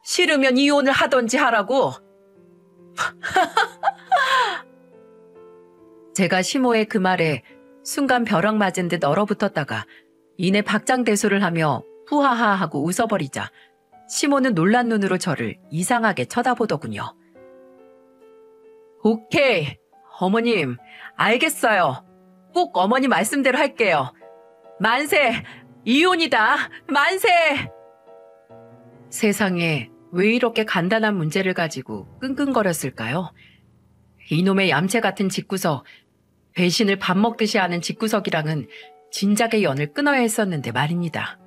싫으면 이혼을 하든지 하라고. 제가 시모의 그 말에 순간 벼락 맞은 듯 얼어붙었다가 이내 박장대소를 하며 후하하 하고 웃어버리자 시모는 놀란 눈으로 저를 이상하게 쳐다보더군요. 오케이, 어머님, 알겠어요. 꼭 어머니 말씀대로 할게요. 만세! 이혼이다! 만세! 세상에 왜 이렇게 간단한 문제를 가지고 끙끙거렸을까요? 이놈의 얌체 같은 집구석, 배신을 밥 먹듯이 하는 집구석이랑은 진작에 연을 끊어야 했었는데 말입니다.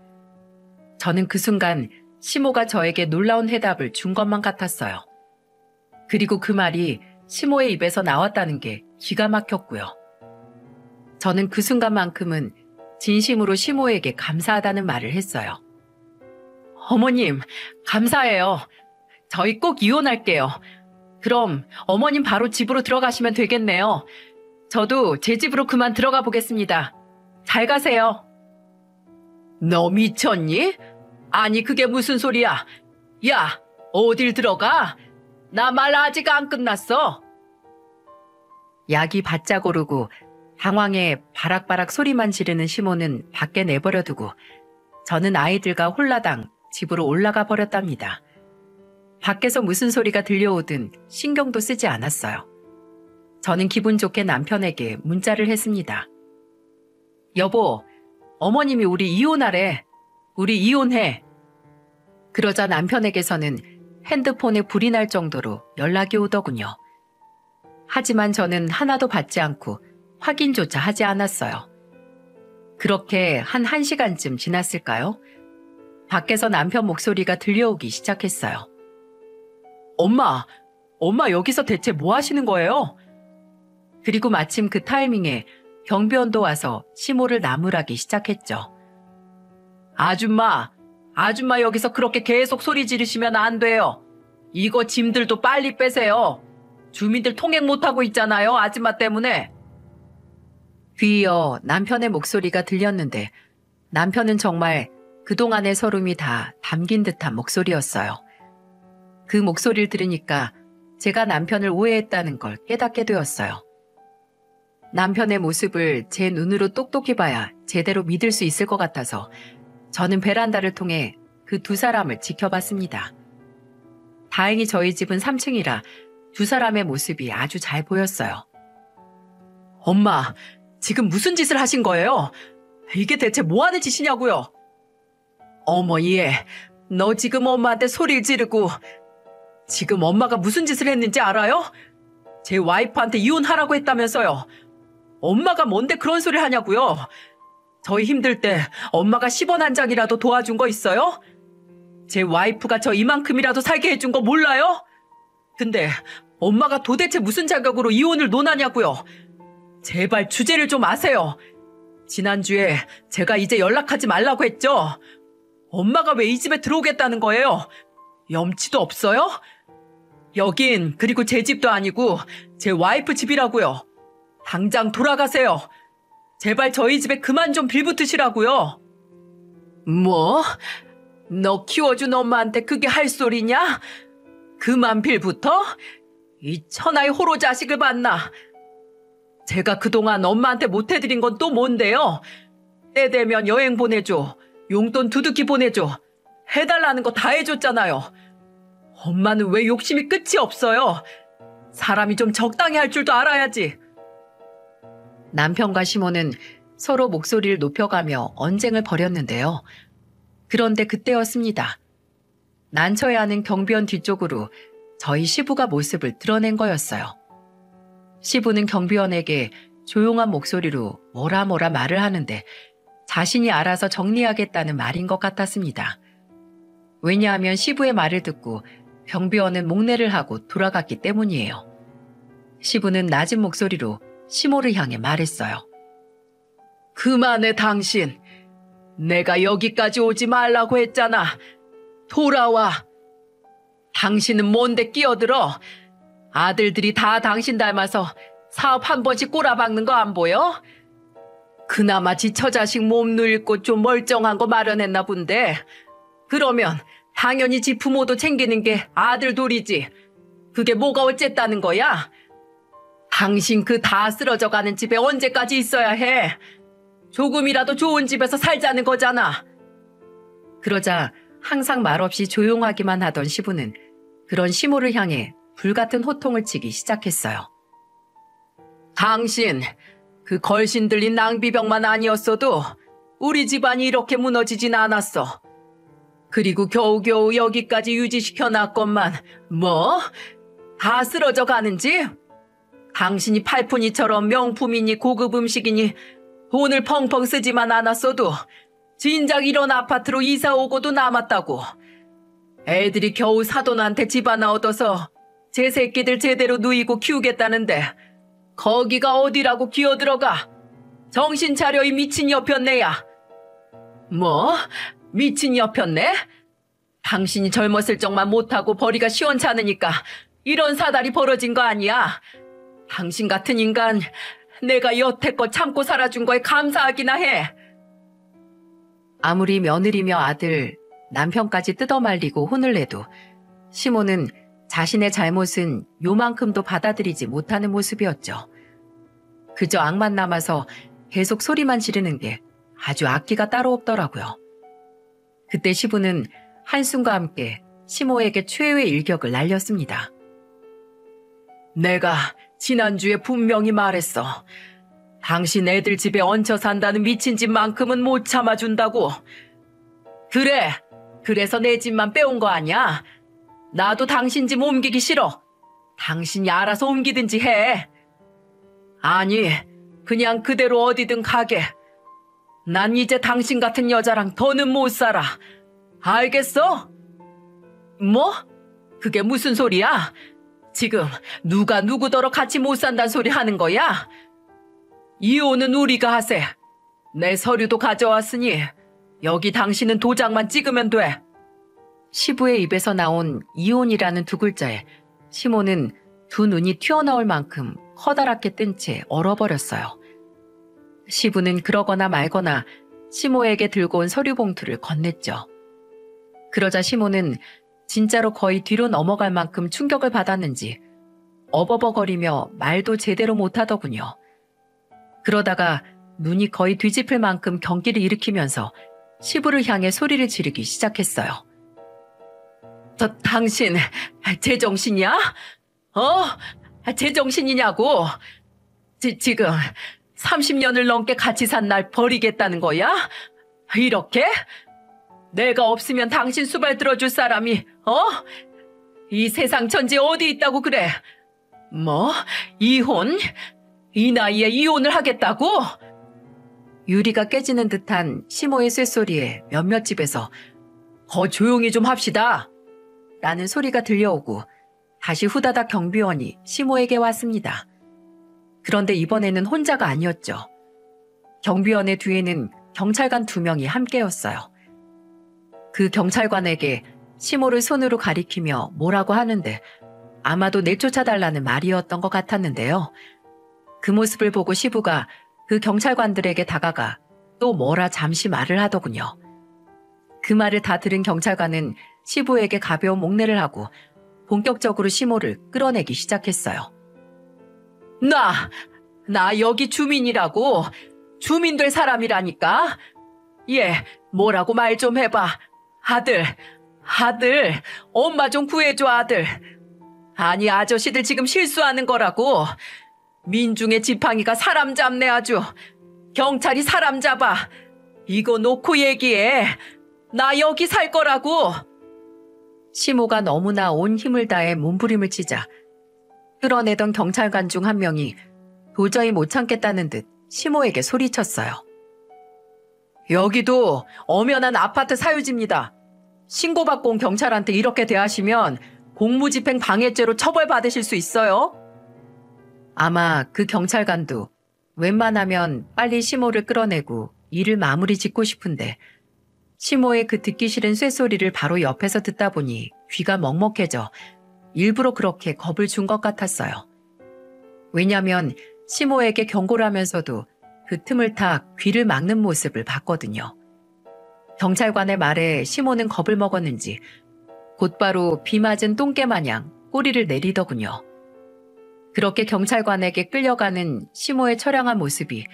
저는 그 순간 시모가 저에게 놀라운 해답을 준 것만 같았어요. 그리고 그 말이 시모의 입에서 나왔다는 게 기가 막혔고요. 저는 그 순간만큼은 진심으로 시모에게 감사하다는 말을 했어요. 어머님, 감사해요. 저희 꼭 이혼할게요. 그럼 어머님 바로 집으로 들어가시면 되겠네요. 저도 제 집으로 그만 들어가 보겠습니다. 잘 가세요. 너 미쳤니? 아니, 그게 무슨 소리야? 야, 어딜 들어가? 나 말 아직 안 끝났어. 약이 바짝 오르고 당황해 바락바락 소리만 지르는 시몬은 밖에 내버려 두고 저는 아이들과 홀라당 집으로 올라가 버렸답니다. 밖에서 무슨 소리가 들려오든 신경도 쓰지 않았어요. 저는 기분 좋게 남편에게 문자를 했습니다. 여보, 어머님이 우리 이혼하래. 우리 이혼해. 그러자 남편에게서는 핸드폰에 불이 날 정도로 연락이 오더군요. 하지만 저는 하나도 받지 않고 확인조차 하지 않았어요. 그렇게 한 1시간쯤 지났을까요? 밖에서 남편 목소리가 들려오기 시작했어요. 엄마 여기서 대체 뭐 하시는 거예요? 그리고 마침 그 타이밍에 경비원도 와서 시모를 나무라기 시작했죠. 아줌마 여기서 그렇게 계속 소리 지르시면 안 돼요. 이거 짐들도 빨리 빼세요. 주민들 통행 못하고 있잖아요, 아줌마 때문에. 뒤이어 남편의 목소리가 들렸는데 남편은 정말 그동안의 서름이 다 담긴 듯한 목소리였어요. 그 목소리를 들으니까 제가 남편을 오해했다는 걸 깨닫게 되었어요. 남편의 모습을 제 눈으로 똑똑히 봐야 제대로 믿을 수 있을 것 같아서 저는 베란다를 통해 그 두 사람을 지켜봤습니다. 다행히 저희 집은 3층이라 두 사람의 모습이 아주 잘 보였어요. 엄마, 지금 무슨 짓을 하신 거예요? 이게 대체 뭐 하는 짓이냐고요? 어머, 얘, 너 지금 엄마한테 소리를 지르고 지금 엄마가 무슨 짓을 했는지 알아요? 제 와이프한테 이혼하라고 했다면서요. 엄마가 뭔데 그런 소리를 하냐고요? 저희 힘들 때 엄마가 10원 한 장이라도 도와준 거 있어요? 제 와이프가 저 이만큼이라도 살게 해준 거 몰라요? 근데 엄마가 도대체 무슨 자격으로 이혼을 논하냐고요? 제발 주제를 좀 아세요. 지난주에 제가 이제 연락하지 말라고 했죠? 엄마가 왜 이 집에 들어오겠다는 거예요? 염치도 없어요? 여긴 그리고 제 집도 아니고 제 와이프 집이라고요. 당장 돌아가세요. 제발 저희 집에 그만 좀 빌붙으시라고요. 뭐? 너 키워준 엄마한테 그게 할 소리냐? 그만 빌붙어? 이 천하의 호로 자식을 봤나? 제가 그동안 엄마한테 못해드린 건 또 뭔데요? 때 되면 여행 보내줘. 용돈 두둑히 보내줘. 해달라는 거 다 해줬잖아요. 엄마는 왜 욕심이 끝이 없어요? 사람이 좀 적당히 할 줄도 알아야지. 남편과 시모는 서로 목소리를 높여가며 언쟁을 벌였는데요. 그런데 그때였습니다. 난처해하는 경비원 뒤쪽으로 저희 시부가 모습을 드러낸 거였어요. 시부는 경비원에게 조용한 목소리로 뭐라 말을 하는데 자신이 알아서 정리하겠다는 말인 것 같았습니다. 왜냐하면 시부의 말을 듣고 경비원은 목례를 하고 돌아갔기 때문이에요. 시부는 낮은 목소리로 시모를 향해 말했어요. 그만해, 당신. 내가 여기까지 오지 말라고 했잖아. 돌아와. 당신은 뭔데 끼어들어? 아들들이 다 당신 닮아서 사업 한 번씩 꼬라박는 거 안 보여? 그나마 지 처자식 몸 늙고 좀 멀쩡한 거 마련했나 본데. 그러면 당연히 지 부모도 챙기는 게 아들 도리지. 그게 뭐가 어쨌다는 거야? 당신 그 다 쓰러져가는 집에 언제까지 있어야 해? 조금이라도 좋은 집에서 살자는 거잖아. 그러자 항상 말없이 조용하기만 하던 시부는 그런 시모를 향해 불같은 호통을 치기 시작했어요. 당신, 그 걸신 들린 낭비병만 아니었어도 우리 집안이 이렇게 무너지진 않았어. 그리고 겨우겨우 여기까지 유지시켜놨건만 뭐? 다 쓰러져 가는지? 당신이 팔푼이처럼 명품이니 고급 음식이니 돈을 펑펑 쓰지만 않았어도 진작 이런 아파트로 이사 오고도 남았다고. 애들이 겨우 사돈한테 집 하나 얻어서 제 새끼들 제대로 누이고 키우겠다는데 거기가 어디라고 기어들어가. 정신 차려, 이 미친 여편네야. 뭐? 미친 여편네? 당신이 젊었을 적만 못하고 벌이가 시원찮으니까 이런 사달이 벌어진 거 아니야. 당신 같은 인간 내가 여태껏 참고 살아준 거에 감사하기나 해. 아무리 며느리며 아들, 남편까지 뜯어말리고 혼을 내도 시모는 자신의 잘못은 요만큼도 받아들이지 못하는 모습이었죠. 그저 악만 남아서 계속 소리만 지르는 게 아주 악기가 따로 없더라고요. 그때 시부는 한숨과 함께 시모에게 최후의 일격을 날렸습니다. 내가 지난주에 분명히 말했어. 당신 애들 집에 얹혀 산다는 미친 집만큼은 못 참아준다고. 그래, 그래서 내 집만 빼온 거 아니야? 나도 당신 집 옮기기 싫어. 당신이 알아서 옮기든지 해. 아니, 그냥 그대로 어디든 가게. 난 이제 당신 같은 여자랑 더는 못 살아. 알겠어? 뭐? 그게 무슨 소리야? 지금 누가 누구더러 같이 못 산다는 소리 하는 거야? 이혼은 우리가 하세. 내 서류도 가져왔으니 여기 당신은 도장만 찍으면 돼. 시부의 입에서 나온 이혼이라는 두 글자에 시모는 두 눈이 튀어나올 만큼 커다랗게 뜬 채 얼어버렸어요. 시부는 그러거나 말거나 시모에게 들고 온 서류 봉투를 건넸죠. 그러자 시모는 진짜로 거의 뒤로 넘어갈 만큼 충격을 받았는지 어버버거리며 말도 제대로 못하더군요. 그러다가 눈이 거의 뒤집힐 만큼 경기를 일으키면서 시부를 향해 소리를 지르기 시작했어요. 당신 제정신이야? 제정신이냐고? 지금 30년을 넘게 같이 산 날 버리겠다는 거야? 이렇게? 내가 없으면 당신 수발 들어줄 사람이 이 세상 천지에 어디 있다고 그래? 뭐? 이혼? 이 나이에 이혼을 하겠다고? 유리가 깨지는 듯한 시모의 쇳소리에 몇몇 집에서 조용히 좀 합시다 라는 소리가 들려오고 다시 후다닥 경비원이 시모에게 왔습니다. 그런데 이번에는 혼자가 아니었죠. 경비원의 뒤에는 경찰관 2명이 함께였어요. 그 경찰관에게 시모를 손으로 가리키며 뭐라고 하는데 아마도 내쫓아달라는 말이었던 것 같았는데요. 그 모습을 보고 시부가 그 경찰관들에게 다가가 또 뭐라 잠시 말을 하더군요. 그 말을 다 들은 경찰관은 시부에게 가벼운 목례를 하고 본격적으로 시모를 끌어내기 시작했어요. 나 여기 주민이라고. 주민 될 사람이라니까. 뭐라고 말 좀 해봐. 아들, 엄마 좀 구해줘, 아들. 아니, 아저씨들 지금 실수하는 거라고. 민중의 지팡이가 사람 잡네 아주. 경찰이 사람 잡아. 이거 놓고 얘기해. 나 여기 살 거라고. 시모가 너무나 온 힘을 다해 몸부림을 치자 끌어내던 경찰관 중 한 명이 도저히 못 참겠다는 듯 시모에게 소리쳤어요. 여기도 엄연한 아파트 사유지입니다. 신고받고 온 경찰한테 이렇게 대하시면 공무집행 방해죄로 처벌받으실 수 있어요. 아마 그 경찰관도 웬만하면 빨리 시모를 끌어내고 일을 마무리 짓고 싶은데 시모의 그 듣기 싫은 쇳소리를 바로 옆에서 듣다 보니 귀가 먹먹해져 일부러 그렇게 겁을 준 것 같았어요. 왜냐면 시모에게 경고를 하면서도 그 틈을 타 귀를 막는 모습을 봤거든요. 경찰관의 말에 시모는 겁을 먹었는지 곧바로 비 맞은 똥개 마냥 꼬리를 내리더군요. 그렇게 경찰관에게 끌려가는 시모의 처량한 모습이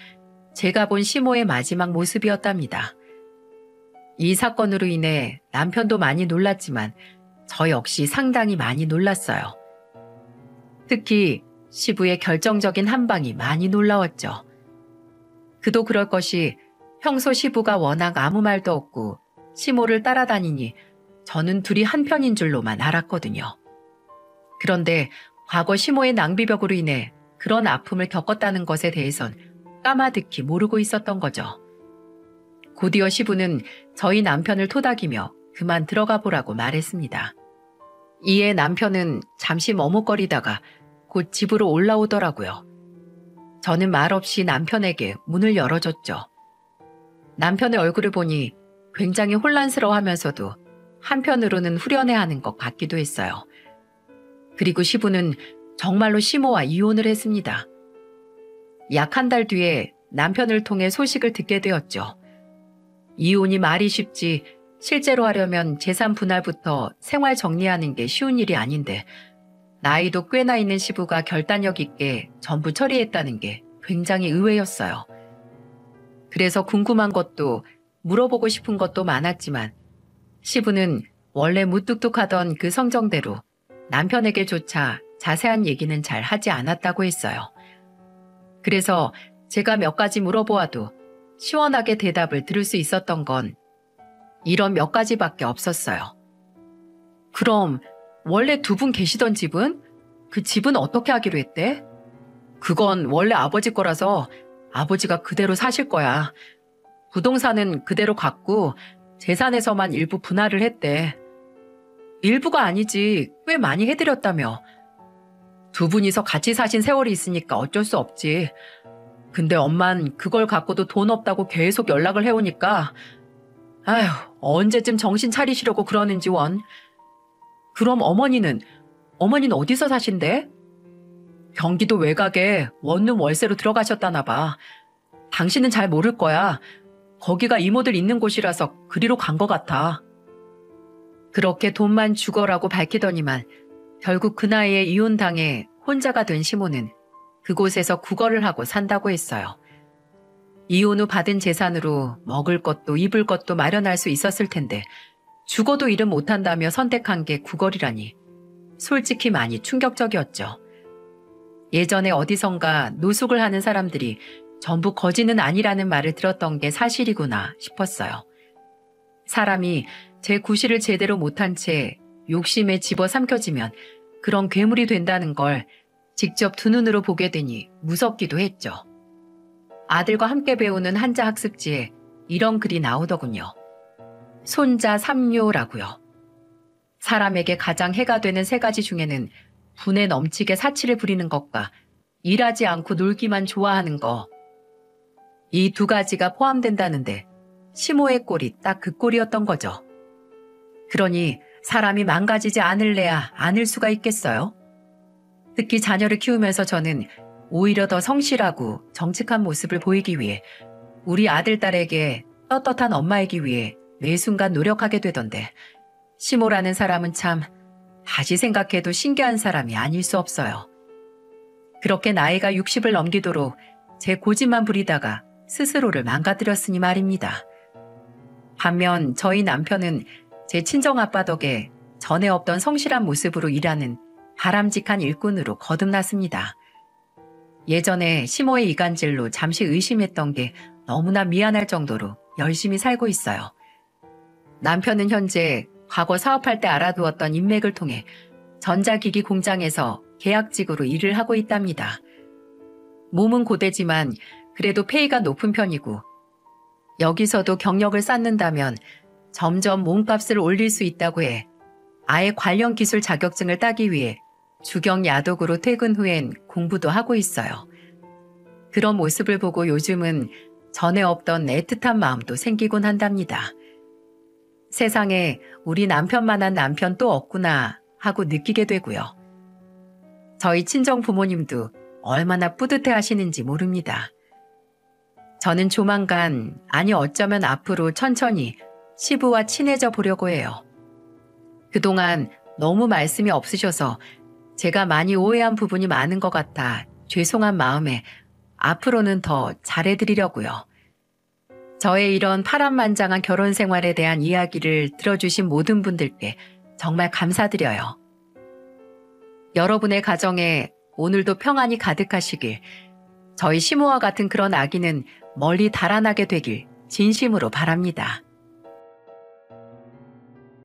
제가 본 시모의 마지막 모습이었답니다. 이 사건으로 인해 남편도 많이 놀랐지만 저 역시 상당히 많이 놀랐어요. 특히 시부의 결정적인 한방이 많이 놀라웠죠. 그도 그럴 것이 평소 시부가 워낙 아무 말도 없고 시모를 따라다니니 저는 둘이 한편인 줄로만 알았거든요. 그런데 과거 시모의 낭비벽으로 인해 그런 아픔을 겪었다는 것에 대해선 까마득히 모르고 있었던 거죠. 곧이어 시부는 저희 남편을 토닥이며 그만 들어가 보라고 말했습니다. 이에 남편은 잠시 머뭇거리다가 곧 집으로 올라오더라고요. 저는 말없이 남편에게 문을 열어줬죠. 남편의 얼굴을 보니 굉장히 혼란스러워하면서도 한편으로는 후련해하는 것 같기도 했어요. 그리고 시부는 정말로 시모와 이혼을 했습니다. 약 한 달 뒤에 남편을 통해 소식을 듣게 되었죠. 이혼이 말이 쉽지 실제로 하려면 재산 분할부터 생활 정리하는 게 쉬운 일이 아닌데 나이도 꽤나 있는 시부가 결단력 있게 전부 처리했다는 게 굉장히 의외였어요. 그래서 궁금한 것도 물어보고 싶은 것도 많았지만 시부는 원래 무뚝뚝하던 그 성정대로 남편에게조차 자세한 얘기는 잘 하지 않았다고 했어요. 그래서 제가 몇 가지 물어보아도 시원하게 대답을 들을 수 있었던 건 이런 몇 가지밖에 없었어요. 그럼 원래 두 분 계시던 집은? 그 집은 어떻게 하기로 했대? 그건 원래 아버지 거라서 아버지가 그대로 사실 거야. 부동산은 그대로 갖고 재산에서만 일부 분할을 했대. 일부가 아니지 꽤 많이 해드렸다며. 두 분이서 같이 사신 세월이 있으니까 어쩔 수 없지. 근데 엄만 그걸 갖고도 돈 없다고 계속 연락을 해오니까 아휴 언제쯤 정신 차리시려고 그러는지 원. 그럼 어머니는 어디서 사신대? 경기도 외곽에 원룸 월세로 들어가셨다나 봐. 당신은 잘 모를 거야. 거기가 이모들 있는 곳이라서 그리로 간 것 같아. 그렇게 돈만 주거라고 밝히더니만 결국 그 나이에 이혼당해 혼자가 된 시모는 그곳에서 구걸을 하고 산다고 했어요. 이혼 후 받은 재산으로 먹을 것도 입을 것도 마련할 수 있었을 텐데 죽어도 일은 못한다며 선택한 게 구걸이라니 솔직히 많이 충격적이었죠. 예전에 어디선가 노숙을 하는 사람들이 전부 거지는 아니라는 말을 들었던 게 사실이구나 싶었어요. 사람이 제 구실을 제대로 못한 채 욕심에 집어삼켜지면 그런 괴물이 된다는 걸 직접 두 눈으로 보게 되니 무섭기도 했죠. 아들과 함께 배우는 한자 학습지에 이런 글이 나오더군요. 손자 삼요라고요. 사람에게 가장 해가 되는 세 가지 중에는 분에 넘치게 사치를 부리는 것과 일하지 않고 놀기만 좋아하는 거. 이 두 가지가 포함된다는데 시모의 꼴이 딱 그 꼴이었던 거죠. 그러니 사람이 망가지지 않을래야 않을 수가 있겠어요? 특히 자녀를 키우면서 저는 오히려 더 성실하고 정직한 모습을 보이기 위해 우리 아들, 딸에게 떳떳한 엄마이기 위해 매 순간 노력하게 되던데 시모라는 사람은 참 다시 생각해도 신기한 사람이 아닐 수 없어요. 그렇게 나이가 60을 넘기도록 제 고집만 부리다가 스스로를 망가뜨렸으니 말입니다. 반면 저희 남편은 제 친정아빠 덕에 전에 없던 성실한 모습으로 일하는 바람직한 일꾼으로 거듭났습니다. 예전에 시모의 이간질로 잠시 의심했던 게 너무나 미안할 정도로 열심히 살고 있어요. 남편은 현재 과거 사업할 때 알아두었던 인맥을 통해 전자기기 공장에서 계약직으로 일을 하고 있답니다. 몸은 고되지만 그래도 페이가 높은 편이고 여기서도 경력을 쌓는다면 점점 몸값을 올릴 수 있다고 해 아예 관련 기술 자격증을 따기 위해 주경 야독으로 퇴근 후엔 공부도 하고 있어요. 그런 모습을 보고 요즘은 전에 없던 애틋한 마음도 생기곤 한답니다. 세상에 우리 남편만한 남편 또 없구나 하고 느끼게 되고요. 저희 친정 부모님도 얼마나 뿌듯해 하시는지 모릅니다. 저는 조만간, 아니 어쩌면 앞으로 천천히 시부와 친해져 보려고 해요. 그동안 너무 말씀이 없으셔서 제가 많이 오해한 부분이 많은 것 같아 죄송한 마음에 앞으로는 더 잘해드리려고요. 저의 이런 파란만장한 결혼 생활에 대한 이야기를 들어주신 모든 분들께 정말 감사드려요. 여러분의 가정에 오늘도 평안이 가득하시길, 저희 시모와 같은 그런 아기는 멀리 달아나게 되길 진심으로 바랍니다.